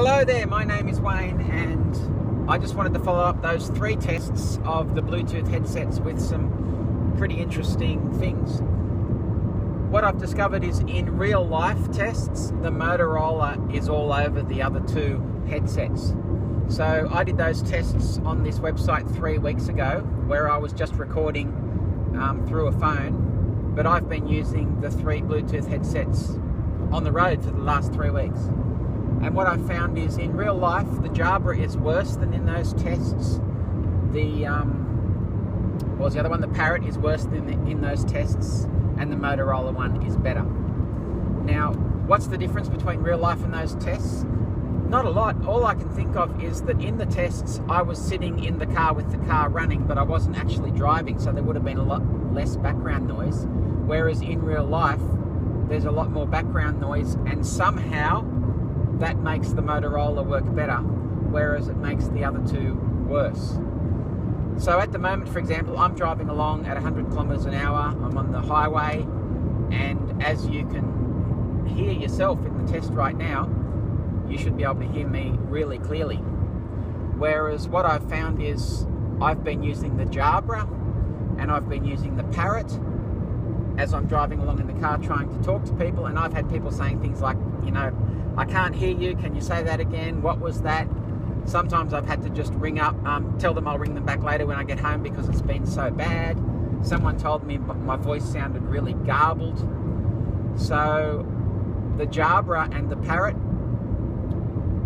Hello there, my name is Wayne and I just wanted to follow up those 3 tests of the Bluetooth headsets with some pretty interesting things. What I've discovered is in real life tests, the Motorola is all over the other 2 headsets. So I did those tests on this website 3 weeks ago where I was just recording through a phone, but I've been using the 3 Bluetooth headsets on the road for the last 3 weeks. And what I found is in real life, the Jabra is worse than in those tests. The what was the other one? The Parrot is worse than in those tests, and the Motorola one is better. Now, what's the difference between real life and those tests? Not a lot. All I can think of is that in the tests, I was sitting in the car with the car running, but I wasn't actually driving, so there would have been a lot less background noise. Whereas in real life, there's a lot more background noise, and somehow that makes the Motorola work better, whereas it makes the other 2 worse. So at the moment, for example, I'm driving along at 100 kilometers an hour. I'm on the highway, and as you can hear yourself in the test right now, you should be able to hear me really clearly. Whereas what I've found is I've been using the Jabra and I've been using the Parrot as I'm driving along in the car trying to talk to people, and I've had people saying things like, you know, I can't hear you, can you say that again? What was that? Sometimes I've had to just ring up, tell them I'll ring them back later when I get home because it's been so bad. Someone told me my voice sounded really garbled. So the Jabra and the Parrot,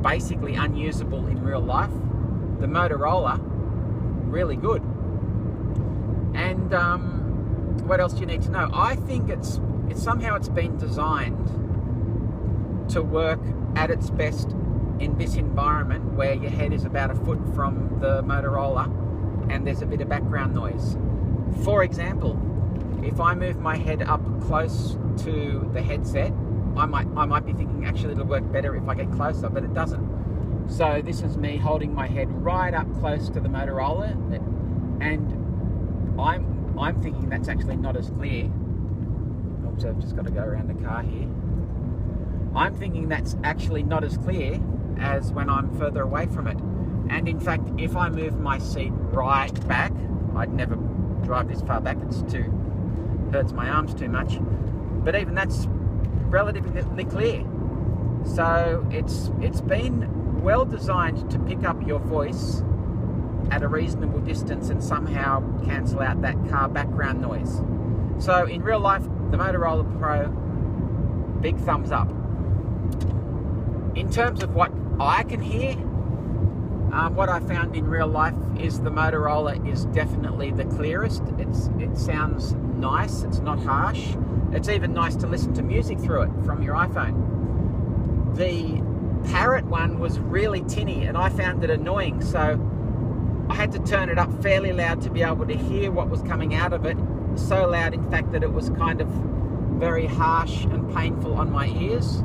basically unusable in real life. The Motorola, really good. And what else do you need to know? I think it's somehow it's been designed to work at its best in this environment where your head is about a foot from the Motorola and there's a bit of background noise. For example, if I move my head up close to the headset, I might be thinking actually it'll work better if I get closer, but it doesn't. So this is me holding my head right up close to the Motorola, and I'm thinking that's actually not as clear. Oops, I've just got to go around the car here. I'm thinking that's actually not as clear as when I'm further away from it. And in fact, if I move my seat right back, I'd never drive this far back, hurts my arms too much. But even that's relatively clear. So it's been well designed to pick up your voice at a reasonable distance and somehow cancel out that car background noise. So in real life, the Motorola Pro, big thumbs up. In terms of what I can hear, what I found in real life is the Motorola is definitely the clearest. It sounds nice, it's not harsh. It's even nice to listen to music through it from your iPhone. The Parrot one was really tinny and I found it annoying, so I had to turn it up fairly loud to be able to hear what was coming out of it. So loud, in fact, that it was kind of very harsh and painful on my ears.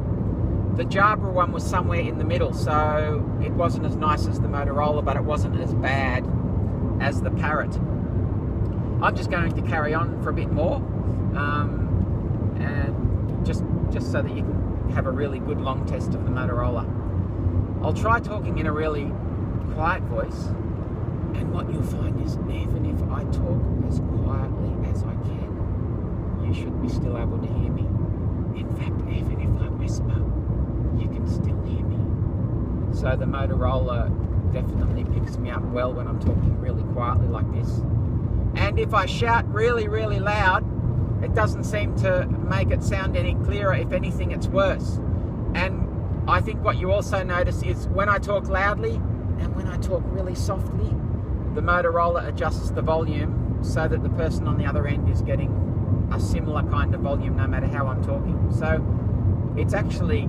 The Jabra one was somewhere in the middle, so it wasn't as nice as the Motorola, but it wasn't as bad as the Parrot. I'm just going to carry on for a bit more, and just so that you can have a really good long test of the Motorola. I'll try talking in a really quiet voice, and what you'll find is even if I talk as quietly as I can, you should be still able to hear me. In fact, even if I whisper, you can still hear me. So the Motorola definitely picks me up well when I'm talking really quietly like this. And if I shout really, really loud, it doesn't seem to make it sound any clearer. If anything, it's worse. And I think what you also notice is when I talk loudly and when I talk really softly, the Motorola adjusts the volume so that the person on the other end is getting a similar kind of volume no matter how I'm talking. So it's actually,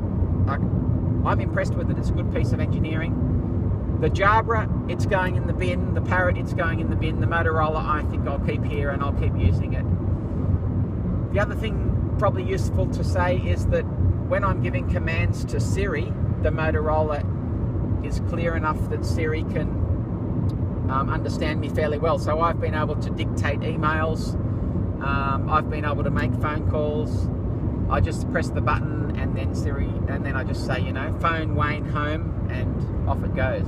I'm impressed with it. It's a good piece of engineering. The Jabra, it's going in the bin. The Parrot, it's going in the bin. The Motorola, I think I'll keep here and I'll keep using it. The other thing probably useful to say is that when I'm giving commands to Siri, the Motorola is clear enough that Siri can understand me fairly well. So I've been able to dictate emails. I've been able to make phone calls. I just press the button and then Siri, and then I just say, you know, phone Wayne home, and off it goes.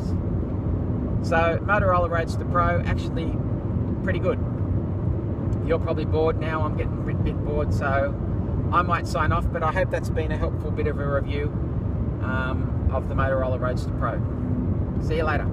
So Motorola Roadster Pro, actually pretty good. You're probably bored now. I'm getting a bit bored, so I might sign off, but I hope that's been a helpful bit of a review of the Motorola Roadster Pro. See you later.